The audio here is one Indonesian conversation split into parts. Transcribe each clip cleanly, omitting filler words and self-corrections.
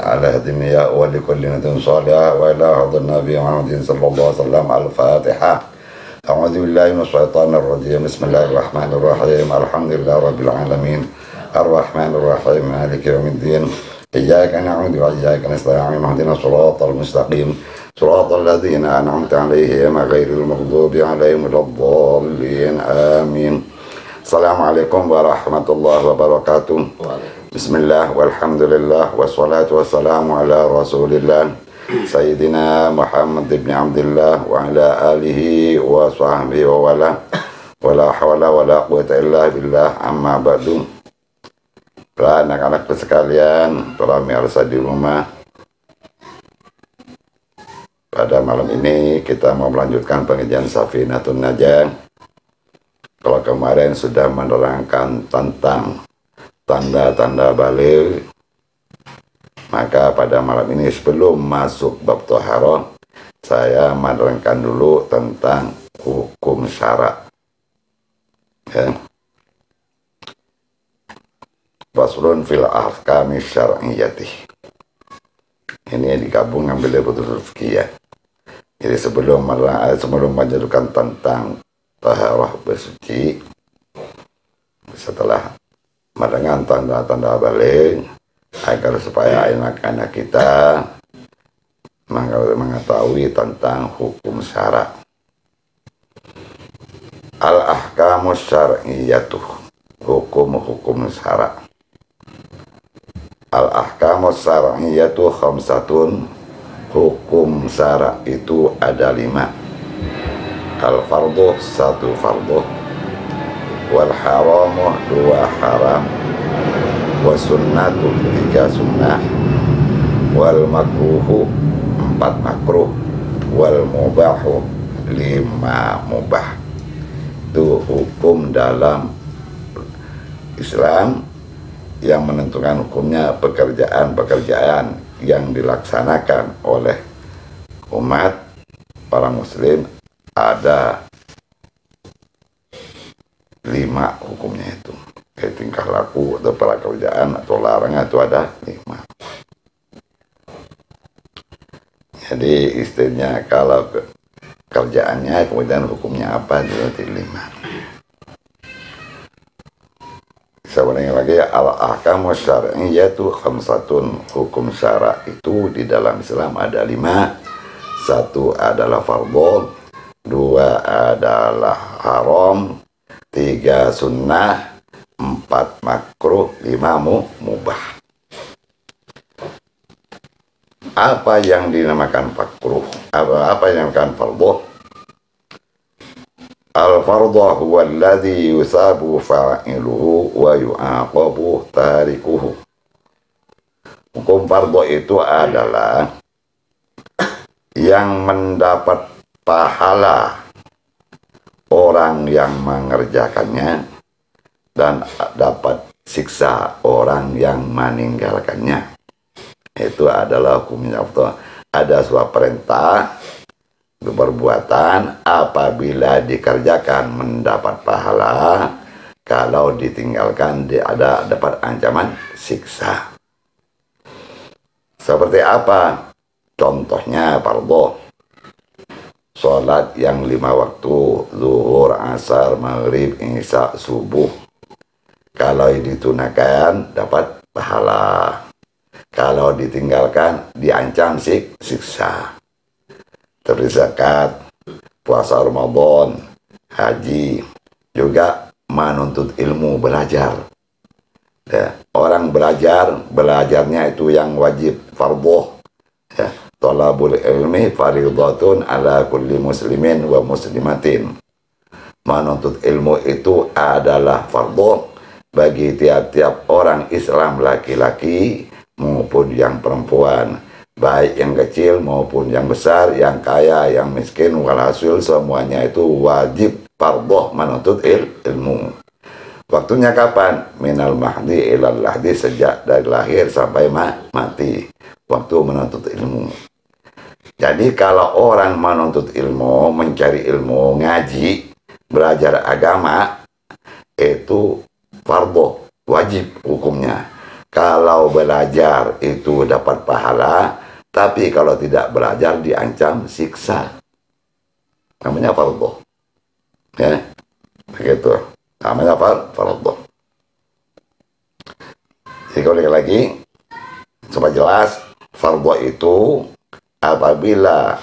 على الدنيا ولكل نبي صالح وإلى حضر النبي محمد صلى الله عليه وسلم. الفاتحة. أعوذ بالله من الشيطان الرجيم. بسم الله الرحمن الرحيم. الحمد لله رب العالمين الرحمن الرحيم مالك يوم الدين. إياك نعبد وإياك نستعين اهدنا الصراط المستقيم صراط الذين أنعمت عليهم غير المغضوب عليهم ولا الضالين آمين. Assalamualaikum warahmatullahi wabarakatuh. Bismillah walhamdulillah wassalatu wassalamu ala rasulillah Sayyidina Muhammad ibn Abdullah wa ala alihi wa sahbihi wa wala hawla wa la quwata illa billah amma ba'du. Para anak-anak sekalian, para pemirsa di rumah, pada malam ini kita mau melanjutkan pengajian Safinatun Najah. Kalau kemarin sudah menerangkan tentang tanda-tanda baligh, maka pada malam ini sebelum masuk bab thaharah, saya menerangkan dulu tentang hukum syara. Ya. Faslun fil ahkami syar'iyyati. Ini digabung ambil dari Bututul Fikih ya. Jadi sebelum menjelaskan tentang taharah bersuci, setelah mendengar tanda-tanda baligh, agar supaya anak-anak kita mengetahui tentang hukum syara. Al-ahkamus syar'iyyatuh, hukum-hukum syara. Al-ahkamus syar'iyyatuh khamsatun, hukum syara itu ada 5. Al-fardu, 1 fardu, wal haramu, 2 haram, wa sunnatu, 3 sunnah, wal makruhu, 4 makruh, wal mubahu, 5 mubah. Itu hukum dalam Islam yang menentukan hukumnya pekerjaan-pekerjaan yang dilaksanakan oleh umat orang muslim. Ada 5 hukumnya itu. Kayak tingkah laku atau pekerjaan atau larangan itu ada 5. Jadi istilahnya kalau kerjaannya kemudian hukumnya apa itu 5. Sebenarnya lagi al-ahkamu syar'iyyatu khamsatun, hukum syara itu di dalam Islam ada 5. 1 adalah fardhu, 2 adalah haram, 3 sunnah, 4 makruh, 5 mubah. Apa yang dinamakan makruh? Apa yang dinamakan fardhu? Al-fardhu huwa alladhi yusabu fa'iluhu wa yu'aqabu tarikuhu. Hukum fardhu itu adalah yang mendapat pahala orang yang mengerjakannya dan dapat siksa orang yang meninggalkannya. Itu adalah hukumnya. Ada sebuah perintah perbuatan, apabila dikerjakan mendapat pahala, kalau ditinggalkan ada dapat ancaman siksa. Seperti apa? Contohnya fardhu. Sholat yang 5 waktu, zuhur, asar, maghrib, isya, subuh, kalau ditunaikan dapat pahala, kalau ditinggalkan diancam siksa. Seperti zakat, puasa Ramadan, haji, juga menuntut ilmu, belajar. Ya, orang belajarnya itu yang wajib, fardhu. Ya. Talabul ilmi fardhatun ala kulli muslimin wa muslimatin. Menuntut ilmu itu adalah fardhu bagi tiap-tiap orang Islam, laki-laki maupun yang perempuan, baik yang kecil maupun yang besar, yang kaya, yang miskin, walhasil semuanya itu wajib fardhu menuntut ilmu. Waktunya kapan? Minal mahdi ilal lahdi, sejak dari lahir sampai mati. Waktu menuntut ilmu. Jadi kalau orang menuntut ilmu, mencari ilmu, ngaji, belajar agama, itu fardhu, wajib hukumnya. Kalau belajar itu dapat pahala, tapi kalau tidak belajar diancam siksa. Namanya fardhu. Ya, begitu. Namanya fardhu. Jadi kalau lagi supaya jelas, fardhu itu apabila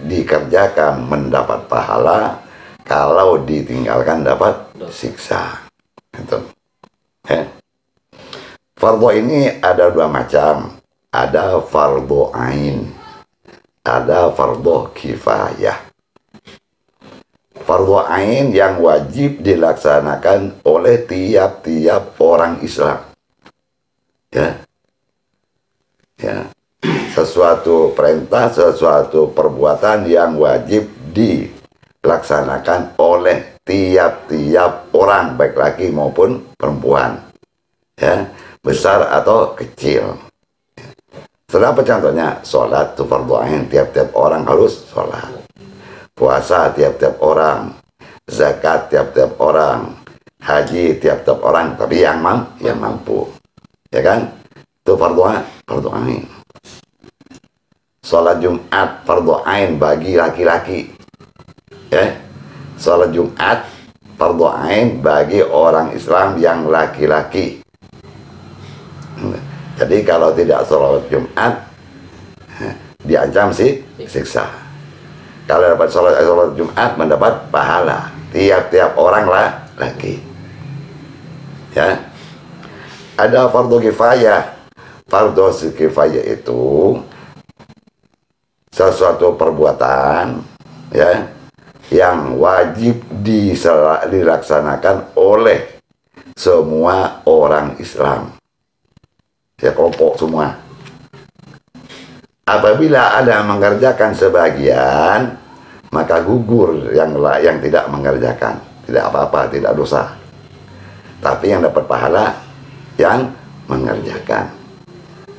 dikerjakan mendapat pahala, kalau ditinggalkan dapat siksa. Gitu. Ya. Fardhu ini ada dua macam. Ada fardhu ain, ada fardhu kifayah. Fardhu ain yang wajib dilaksanakan oleh tiap-tiap orang Islam. Ya. Ya. Sesuatu perintah, sesuatu perbuatan yang wajib dilaksanakan oleh tiap-tiap orang, baik laki maupun perempuan, ya, besar atau kecil. Seberapa contohnya? Sholat itu fardhu ain, tiap-tiap orang harus sholat. Puasa tiap-tiap orang, zakat tiap-tiap orang, haji tiap-tiap orang, tapi yang mampu, ya kan? Itu fardhu ain. Sholat Jumat fardhu ain bagi laki-laki. Ya. Sholat Jumat fardhu ain bagi orang Islam yang laki-laki. Jadi kalau tidak sholat Jumat diancam siksa. Kalau dapat sholat Jumat mendapat pahala tiap-tiap orang laki. Ya. Ada fardhu kifayah. Fardhu kifayah itu sesuatu perbuatan, ya, yang wajib dilaksanakan oleh semua orang Islam, ya, kelompok semua. Apabila ada mengerjakan sebagian, maka gugur yang tidak mengerjakan, tidak apa-apa, tidak dosa. Tapi yang dapat pahala yang mengerjakan.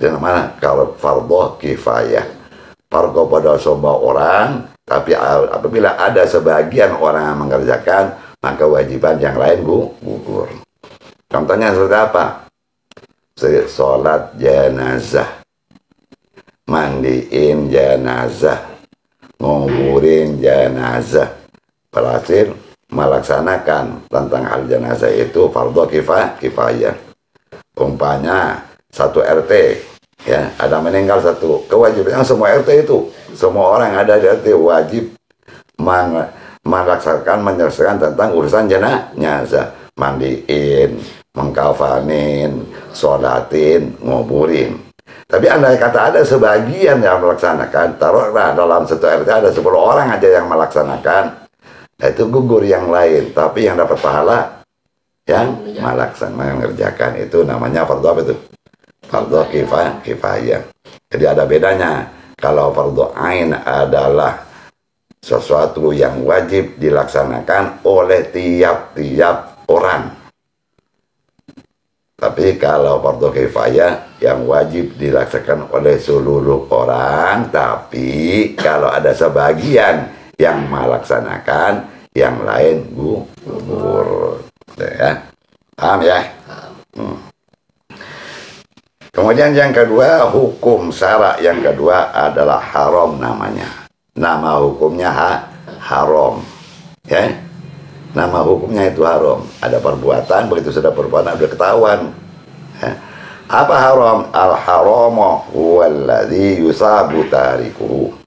Dan mana kalau fardhu kifayah, fardhu pada semua orang, tapi apabila ada sebagian orang yang mengerjakan, maka kewajiban yang lain gugur. Contohnya seperti apa? Sholat jenazah, mandiin jenazah, nguburin jenazah. Berhasil melaksanakan tentang hal jenazah itu fardhu kifayah. Umpamanya satu RT, ya, ada meninggal satu, kewajibannya semua RT itu, semua orang ada di RT wajib menyelesaikan tentang urusan jenazah, mandiin, mengkafanin, sholatin, nguburin. Tapi andai kata ada sebagian yang melaksanakan, taruhlah dalam satu RT ada 10 orang aja yang melaksanakan, itu gugur yang lain, tapi yang dapat pahala yang mengerjakan. Itu namanya fardhu apa itu? Fardhu kifayah. Jadi ada bedanya. Kalau fardhu ain adalah sesuatu yang wajib dilaksanakan oleh tiap-tiap orang. Tapi kalau fardhu kifayah yang wajib dilaksanakan oleh seluruh orang, tapi kalau ada sebagian yang melaksanakan, yang lain gugur. Ya. Paham ya? Kemudian yang kedua, hukum syara yang kedua adalah haram namanya. Nama hukumnya haram. Ya. Nama hukumnya itu haram. Ada perbuatan, begitu sudah perbuatan sudah ketahuan. Ya. Apa haram? Al-haramu huwallazi yusabu tarikuhu.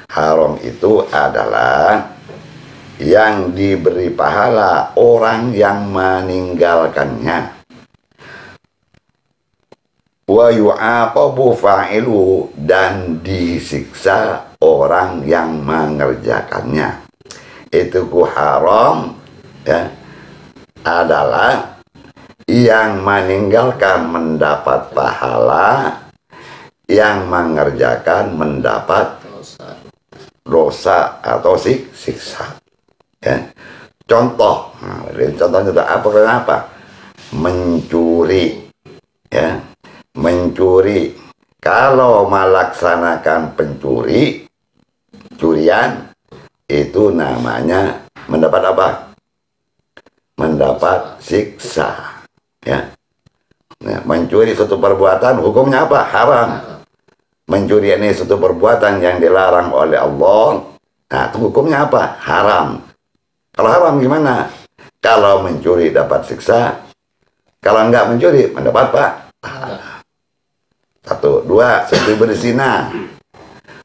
Haram itu adalah yang diberi pahala orang yang meninggalkannya, wa yu'aqabu fa'ilu, dan disiksa orang yang mengerjakannya. Itu haram, ya, adalah yang meninggalkan mendapat pahala, yang mengerjakan mendapat dosa atau siksa. Ya. Contoh, contohnya itu apa? Kenapa? Mencuri, ya, mencuri. Kalau melaksanakan curian itu namanya mendapat apa? Mendapat siksa, ya. Nah, mencuri suatu perbuatan hukumnya apa? Haram. Mencuri ini suatu perbuatan yang dilarang oleh Allah. Nah, itu hukumnya apa? Haram. Kalau haram gimana? Kalau mencuri dapat siksa, kalau enggak mencuri mendapat apa? Satu, dua, seperti berzina.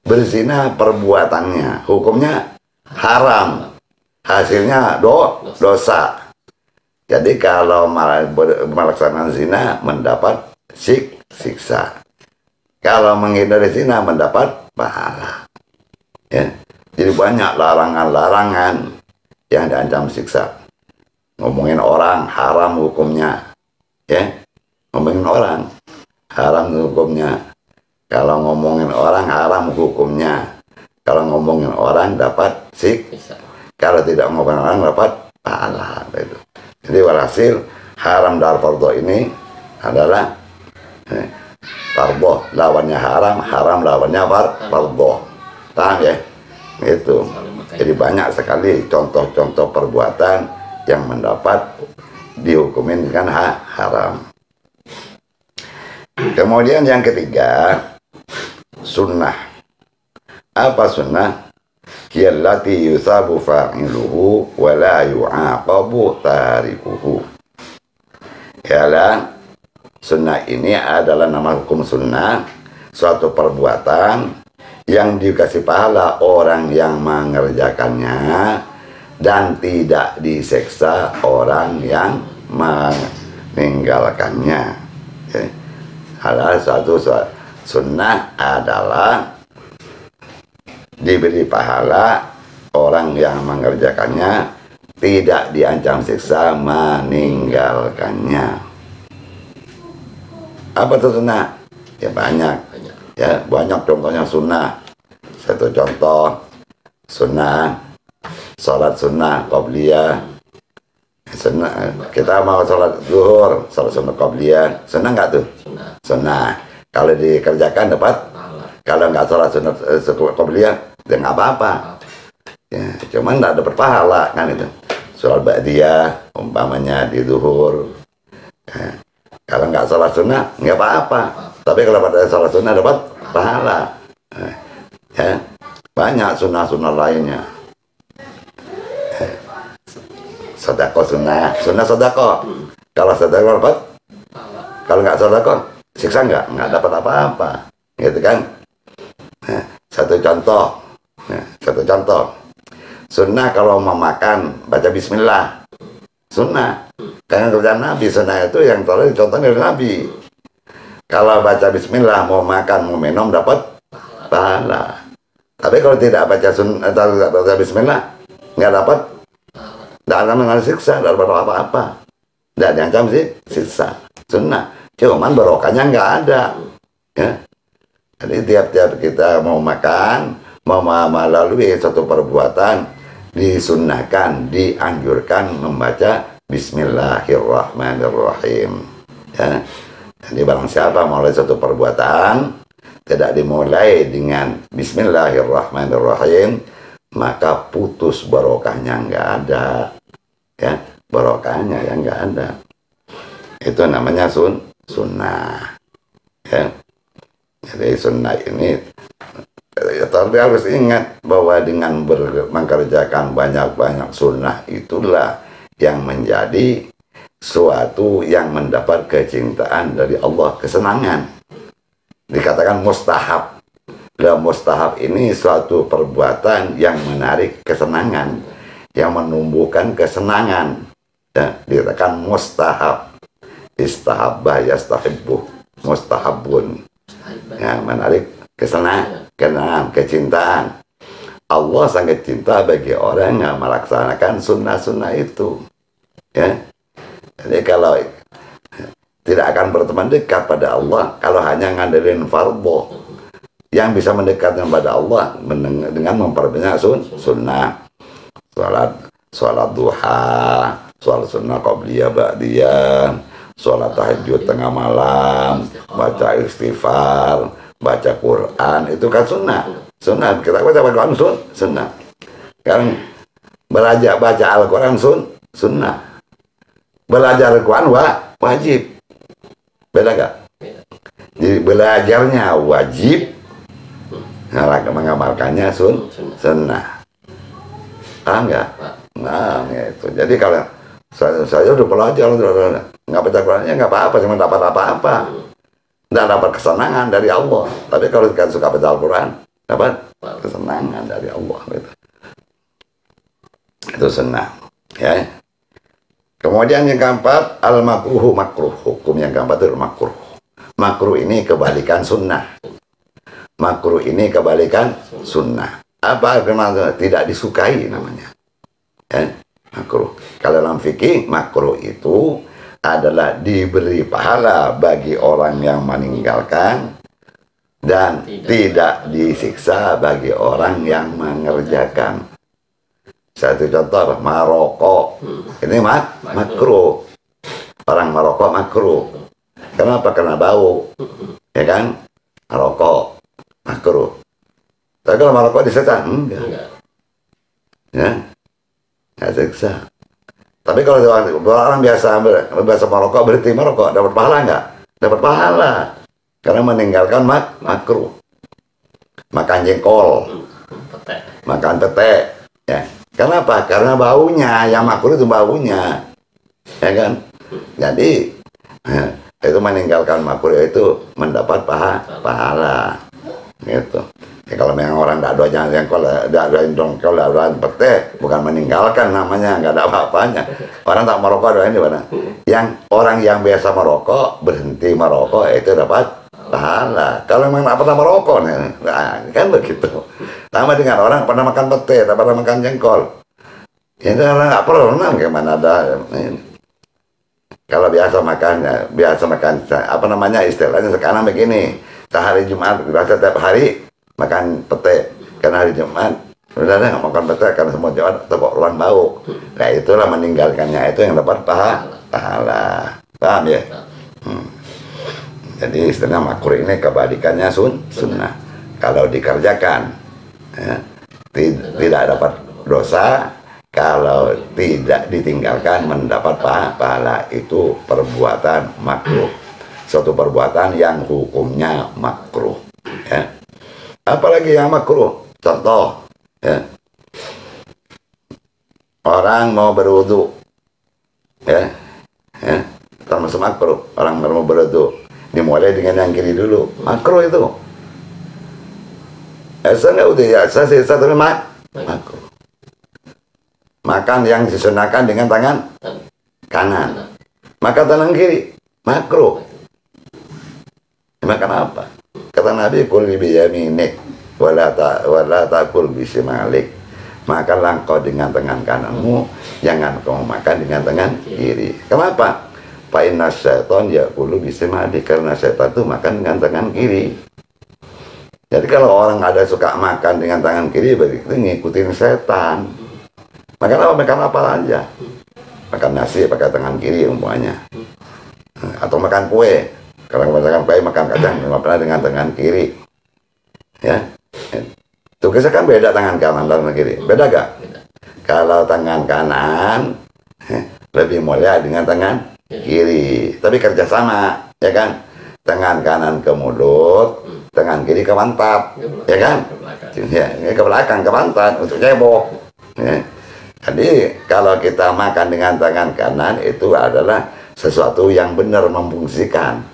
Berzina perbuatannya, hukumnya haram. Hasilnya dosa. Jadi kalau melaksanakan zina mendapat siksa. Kalau menghindari zina mendapat pahala. Ya. Jadi banyak larangan-larangan yang diancam siksa. Ngomongin orang haram hukumnya. Ya. Ngomongin orang haram hukumnya. Kalau ngomongin orang haram hukumnya. Kalau ngomongin orang dapat siksa. Kalau tidak ngomongin orang dapat pahala. Itu. Jadi walhasil haram dan fardhu ini adalah fardhu lawannya haram, haram lawannya fardhu. Paham ya? Itu. Jadi banyak sekali contoh-contoh perbuatan yang mendapat dihukumin dengan haram. Kemudian yang ketiga, sunnah. Apa sunnah? Yallati yusabu fa'iluhu wa la yu'aqabu tarikuhu. Ialah sunnah ini adalah nama hukum sunnah, suatu perbuatan yang dikasih pahala orang yang mengerjakannya dan tidak diseksa orang yang meninggalkannya. Adalah suatu sunnah adalah diberi pahala orang yang mengerjakannya, tidak diancam siksa meninggalkannya. Apa itu sunnah? Ya banyak. Ya banyak contohnya sunnah. Satu contoh sunnah salat sunnah qabliyah. Sunnah kita mau salat zuhur, salat sunnah qabliyah. Sunnah enggak tuh? Sunnah. Kalau dikerjakan dapat. Kalau nggak sholat sunnah qabliyah, ya nggak apa-apa. Ya, cuman nggak dapat pahala kan itu. Sholat ba'diyah, umpamanya di zuhur. Ya, kalau nggak sholat sunnah, nggak apa-apa. Tapi kalau pada sholat sunnah dapat pahala. Ya, banyak sunnah-sunnah lainnya. Ya, sedekah sunnah sedekah. Kalau sedekah dapat, kalau nggak sedekah, siksa nggak dapat apa-apa. Gitu kan? Nah, satu contoh sunnah kalau mau makan baca bismillah, sunnah karena kerjaan Nabi. Sunnah itu yang tadi contohnya dari Nabi. Kalau baca bismillah mau makan mau minum dapat pahala. Tapi kalau tidak baca sunnah atau tidak baca bismillah nggak dapat, tidak akan mengalami siksa, tidak dapat apa-apa, tidak diancam siksa. Sunnah cuman barokahnya nggak ada. Ya. Jadi tiap-tiap kita mau makan, mau melalui satu perbuatan, disunnahkan, dianjurkan membaca Bismillahirrahmanirrahim. Ya. Jadi barang siapa mulai satu perbuatan, tidak dimulai dengan Bismillahirrahmanirrahim, maka putus barokahnya nggak ada. Ya, barokahnya yang nggak ada. Itu namanya sunnah. Ya. Jadi sunnah ini tapi harus ingat bahwa dengan mengerjakan banyak-banyak sunnah itulah yang menjadi suatu yang mendapat kecintaan dari Allah, kesenangan. Dikatakan mustahab. Dan mustahab ini suatu perbuatan yang menarik kesenangan, yang menumbuhkan kesenangan. Ya, dikatakan mustahab. Istahabbah yastahibbuh. Mustahabun. Ya, menarik kesenangan, kecintaan. Allah sangat cinta bagi orang yang melaksanakan sunnah-sunnah itu. Ya. Jadi kalau tidak akan berteman dekat pada Allah kalau hanya ngandelin fardhu. Yang bisa mendekatkan pada Allah dengan memperbanyak sunnah. Salat duha, salat sunnah qabliyah ba'diyah, salat tahajud tengah malam, baca istighfar, baca Quran, itu kan sunnah. Sunnah, kita baca Quran sunnah. Sekarang belajar baca Al-Quran sunnah. Belajar Al-Quran wajib. Beda gak? Jadi belajarnya wajib, mengamalkannya sunnah. Paham nggak? Nah, itu. Jadi kalau saya udah belajar, nggak baca Qurannya nggak apa-apa, cuma dapat apa-apa. Nggak dapat kesenangan dari Allah. Tapi kalau kita suka baca Al-Quran, dapat kesenangan dari Allah. Gitu. Itu sunnah. Ya. Kemudian yang keempat, al-makruhu makruh. Hukum yang keempat itu makruh. Makruh ini kebalikan sunnah. Makruh ini kebalikan sunnah. Apa artinya? Tidak disukai namanya. Ya, makruh. Kalau dalam fikih, makruh itu adalah diberi pahala bagi orang yang meninggalkan dan tidak disiksa bagi orang yang mengerjakan. Satu contoh, merokok. Ini makruh. Orang merokok makruh. Kenapa? Karena bau. Ya kan? Merokok makruh. Tapi kalau merokok disiksa? Enggak. Ya, nggak siksa. Tapi kalau orang biasa merokok, berhenti merokok, dapat pahala nggak? Dapat pahala. Karena meninggalkan makruh. Makan jengkol. Makan pete. Ya. Kenapa? Karena baunya, yang makruh itu baunya. Ya kan? Jadi, itu meninggalkan makruh itu mendapat pahala. Gitu. Ya, kalau memang orang tidak doanya jengkol, tidak doain dongkol, tidak doain pete, bukan meninggalkan namanya, nggak ada apa-apanya. Orang tak merokok doain di mana? Yang orang yang biasa merokok berhenti merokok itu dapat pahala. Kalau memang tak pernah merokok, nah, kan begitu. Sama dengan orang pernah makan pete, tak pernah makan jengkol. Ini orang nggak pernah, gimana ada. Kalau biasa makan, apa namanya istilahnya sekarang begini. Hari Jumat, biasa tiap hari makan pete. Karena hari Jumat, udah makan pete karena semua Jumat tepuk ruang bau. Nah itulah meninggalkannya itu yang dapat pahala. Paham ya? Jadi istilahnya makruh ini kebalikannya sunnah. Kalau dikerjakan, ya, tidak dapat dosa. Kalau tidak ditinggalkan mendapat pahala. Itu perbuatan makruh. Suatu perbuatan yang hukumnya makruh. Ya. Apalagi yang makruh. Contoh, ya. Orang mau berwudu, ya, termasuk makruh. Orang mau berwudu, dimulai dengan yang kiri dulu. Makruh itu. Saya udah ya, saya tapi makruh. Makan yang disunahkan dengan tangan kanan. Makan tangan kiri, makruh. Makan apa? Kata Nabi, kul biyaminik wala ta'kul bisimalik. Makanlah kau dengan tangan kananmu, jangan kau makan dengan tangan kiri. Kenapa? Fa inna syaiton yaqulu bisimalik, karena setan itu makan dengan tangan kiri. Jadi kalau orang ada suka makan dengan tangan kiri, berarti ngikutin setan. Makan apa aja. Makan nasi pakai tangan kiri umpamanya. Atau makan kue. Kalau makan kue, makan kacang, pernah dengan tangan kiri. Ya. Tugasnya kan beda tangan kanan dan tangan kiri. Beda gak? Kalau tangan kanan lebih mulia dengan tangan kiri. Tapi kerjasama, ya kan? Tangan kanan ke mulut, tangan kiri ke pantat, ya kan? Ya, ke belakang, ke pantat untuk cebok. Ya. Jadi kalau kita makan dengan tangan kanan itu adalah sesuatu yang benar memfungsikan.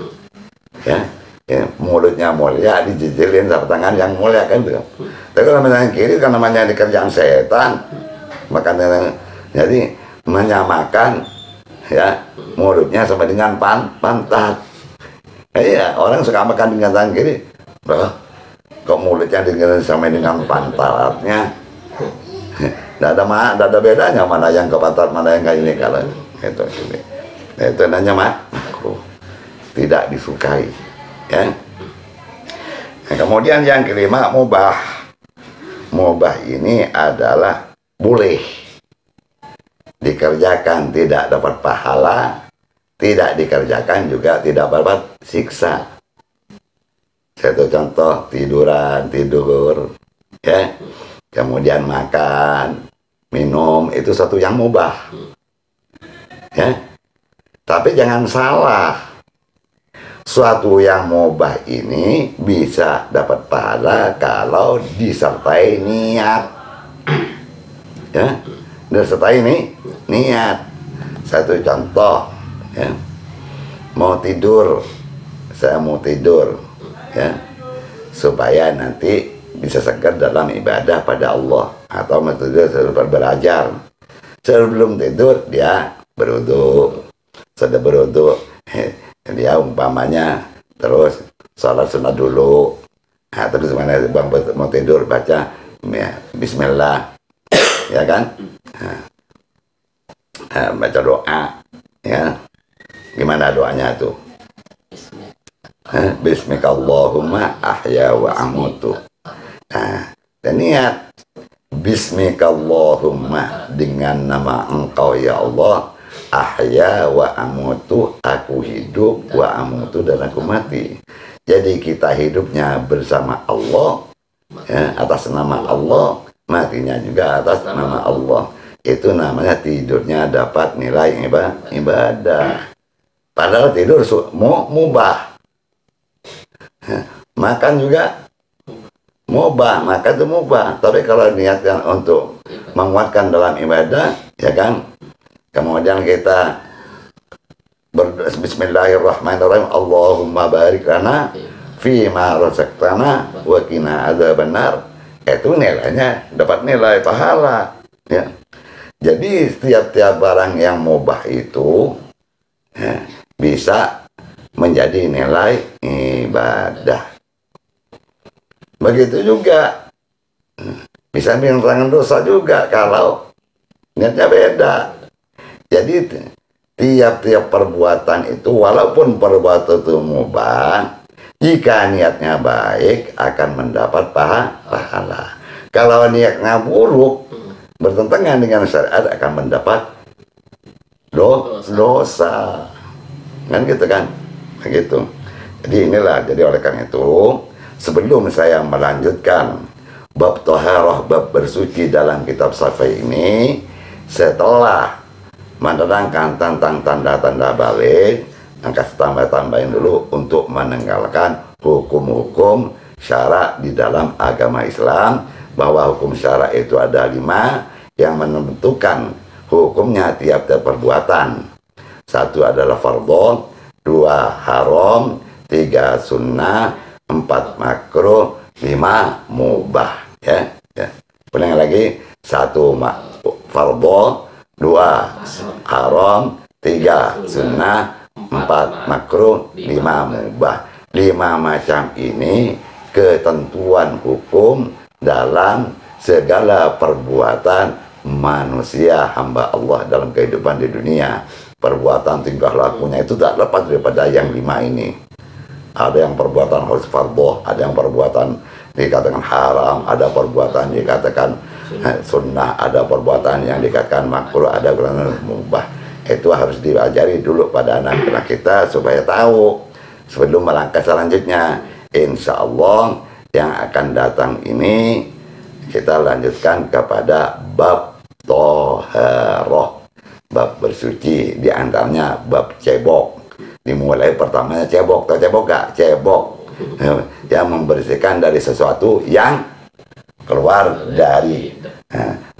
Ya, mulutnya mulia dijijilin sama tangan yang mulia kan tuh. Tapi kalau tangan kiri kan namanya dikerjaan setan. Makanya jadi menyamakan ya mulutnya sama dengan pantat. Iya, orang suka makan dengan tangan kiri. Kok mulutnya sama dengan pantatnya? Tidak ada bedanya mana yang ke pantat, mana yang kayak ini. Kalau itu namanya makruh, tidak disukai. Ya. Nah, kemudian yang kelima, mubah. Mubah ini adalah boleh dikerjakan, tidak dapat pahala, tidak dikerjakan juga tidak dapat siksa. Satu contoh, tidur, ya. Kemudian makan, minum, itu satu yang mubah. Ya. Tapi jangan salah. Suatu yang mubah ini bisa dapat pahala kalau disertai niat. Ya, disertai ini niat. Satu contoh, ya. Mau tidur, saya mau tidur, ya, supaya nanti bisa segar dalam ibadah pada Allah, atau mau tidur belajar. Sebelum tidur dia berwudu, sudah berwudu, dia umpamanya terus sholat sunat dulu. Nah, terus mana bang mau tidur baca ya, Bismillah, ya kan? Baca doa, ya. Gimana doanya tuh? Bismikallahumma ahya wa amutu. Nah, dan niat Bismikallahumma, dengan nama Engkau ya Allah, ahya wa amutu, aku hidup, wa amutu, dan aku mati. Jadi kita hidupnya bersama Allah, ya, atas nama Allah, matinya juga atas nama Allah. Itu namanya tidurnya dapat nilai ibadah. Padahal tidur mubah. Makan juga mubah, maka itu mubah. Tapi kalau niatkan untuk menguatkan dalam ibadah, ya kan? Kemudian kita Bismillahirrahmanirrahim, Allahumma barik lana fima razaqtana wa qina adzabannar. Itu nilainya dapat nilai pahala, ya. Jadi setiap barang yang mubah itu, ya, bisa menjadi nilai ibadah. Begitu juga bisa menghilangkan dosa juga kalau niatnya beda. Jadi tiap-tiap perbuatan itu, walaupun perbuatan itu mubah, jika niatnya baik akan mendapat pahala. Kalau niatnya buruk, bertentangan dengan syariat, akan mendapat dosa. Kan gitu kan? Begitu. Jadi inilah, jadi oleh karena itu, sebelum saya melanjutkan bab toharoh, bab bersuci dalam kitab Syafi'i ini, setelah menerangkan tentang tanda-tanda balik, angka tambahin dulu untuk meninggalkan hukum-hukum syarak di dalam agama Islam, bahwa hukum syarak itu ada 5 yang menentukan hukumnya tiap-tiap perbuatan. 1 adalah fardhu, 2 haram, 3 sunnah, 4 makruh, 5 mubah, ya. Ulang lagi, 1 fardhu, 2 haram, 3 sunnah, 4 makruh, 5 mubah. 5 macam ini ketentuan hukum dalam segala perbuatan manusia hamba Allah dalam kehidupan di dunia. Perbuatan tingkah lakunya itu tak lepas daripada yang 5 ini. Ada yang perbuatan harus fardhu, ada yang perbuatan dikatakan haram, ada perbuatan dikatakan sunnah, ada perbuatan yang dikatakan makruh, ada perbuatan mubah. Itu harus diajari dulu pada anak-anak kita supaya tahu sebelum melangkah selanjutnya. Insya Allah yang akan datang ini kita lanjutkan kepada bab toharoh, bab bersuci, diantaranya bab cebok. Dimulai pertamanya cebok, tahu cebok gak? Cebok yang membersihkan dari sesuatu yang keluar dari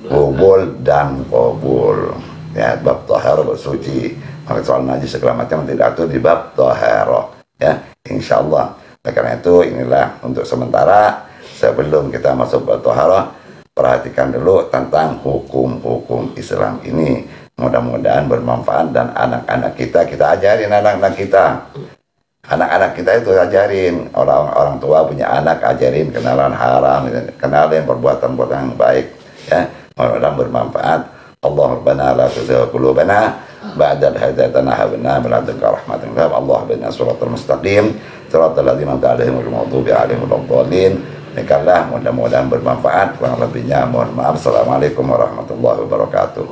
kubul dan kubul. Ya, bab toharoh bersuci. Maka soal najis segala macam tidak atur di bab toharoh. Ya, insya Allah. Karena itu inilah untuk sementara sebelum kita masuk bab toharoh, perhatikan dulu tentang hukum-hukum Islam ini. Mudah-mudahan bermanfaat dan anak-anak kita ajarin anak-anak kita. Anak-anak kita itu ajarin, orang tua punya anak ajarin kenalan haram, kenalin perbuatan-perbuatan yang baik, ya. Mudah-mudahan bermanfaat. Allahumma la tuzigh qulubana ba'da idh hadaytana wa hab lana min ladunka rahmatan. Allahumma shiratal mustaqim, shiratal ladzina an'amta 'alaihim ghairil maghdubi 'alaihim waladdallin. Demikianlah, mudah-mudahan bermanfaat. Kurang lebihnya mohon maaf. Assalamualaikum warahmatullahi wabarakatuh.